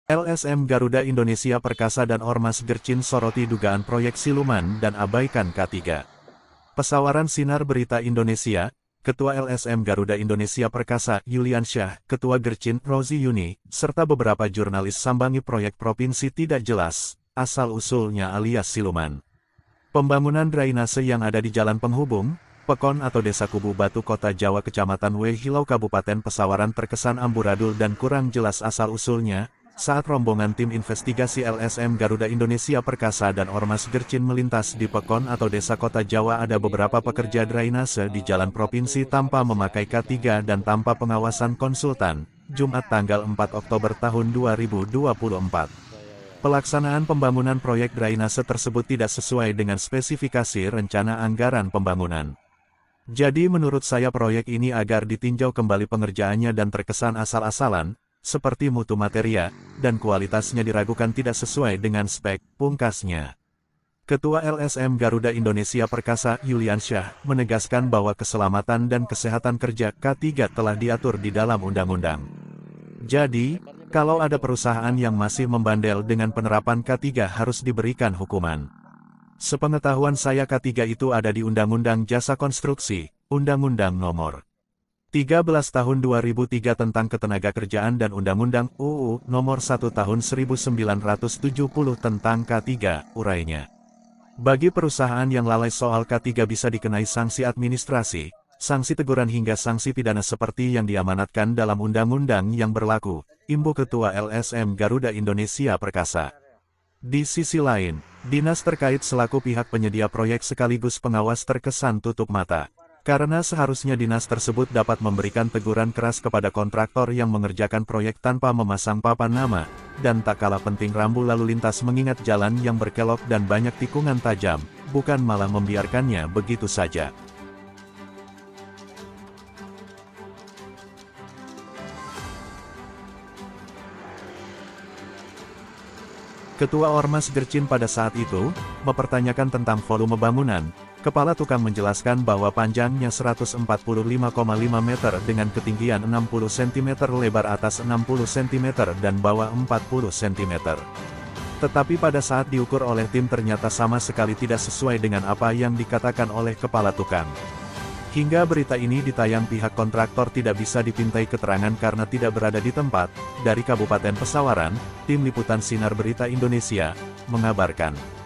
LSM Garuda Indonesia Perkasa dan Ormas Gercin soroti dugaan proyek siluman dan abaikan K3. Pesawaran Sinar Berita Indonesia, Ketua LSM Garuda Indonesia Perkasa Yulian Syah, Ketua Gercin Rozi Yuni, serta beberapa jurnalis sambangi proyek provinsi tidak jelas, asal-usulnya alias siluman. Pembangunan drainase yang ada di Jalan Penghubung, Pekon atau Desa Kubu Batu Kota Jawa Kecamatan Wehilau Kabupaten Pesawaran terkesan amburadul dan kurang jelas asal-usulnya, saat rombongan tim investigasi LSM Garuda Indonesia Perkasa dan Ormas Gercin melintas di Pekon atau Desa Kota Jawa ada beberapa pekerja drainase di jalan provinsi tanpa memakai K3 dan tanpa pengawasan konsultan, Jumat tanggal 4 Oktober tahun 2024. Pelaksanaan pembangunan proyek drainase tersebut tidak sesuai dengan spesifikasi rencana anggaran pembangunan. Jadi menurut saya proyek ini agar ditinjau kembali pengerjaannya dan terkesan asal-asalan, seperti mutu materia, dan kualitasnya diragukan tidak sesuai dengan spek, pungkasnya. Ketua LSM Garuda Indonesia Perkasa Yulian Syah menegaskan bahwa keselamatan dan kesehatan kerja K3 telah diatur di dalam undang-undang. Jadi, kalau ada perusahaan yang masih membandel dengan penerapan K3 harus diberikan hukuman. Sepengetahuan saya K3 itu ada di Undang-Undang Jasa Konstruksi, Undang-Undang Nomor 13 Tahun 2003 tentang Ketenagakerjaan dan Undang-Undang UU Nomor 1 Tahun 1970 tentang K3, urainya. Bagi perusahaan yang lalai soal K3 bisa dikenai sanksi administrasi, sanksi teguran hingga sanksi pidana seperti yang diamanatkan dalam undang-undang yang berlaku, imbu Ketua LSM Garuda Indonesia Perkasa. Di sisi lain, dinas terkait selaku pihak penyedia proyek sekaligus pengawas terkesan tutup mata. Karena seharusnya dinas tersebut dapat memberikan teguran keras kepada kontraktor yang mengerjakan proyek tanpa memasang papan nama, dan tak kalah penting rambu lalu lintas mengingat jalan yang berkelok dan banyak tikungan tajam, bukan malah membiarkannya begitu saja. Ketua Ormas Gercin pada saat itu, mempertanyakan tentang volume bangunan. Kepala tukang menjelaskan bahwa panjangnya 145,5 meter dengan ketinggian 60 cm lebar atas 60 cm dan bawah 40 cm. Tetapi pada saat diukur oleh tim ternyata sama sekali tidak sesuai dengan apa yang dikatakan oleh kepala tukang. Hingga berita ini ditayang pihak kontraktor tidak bisa dipintai keterangan karena tidak berada di tempat. Dari Kabupaten Pesawaran, Tim Liputan Sinar Berita Indonesia, mengabarkan.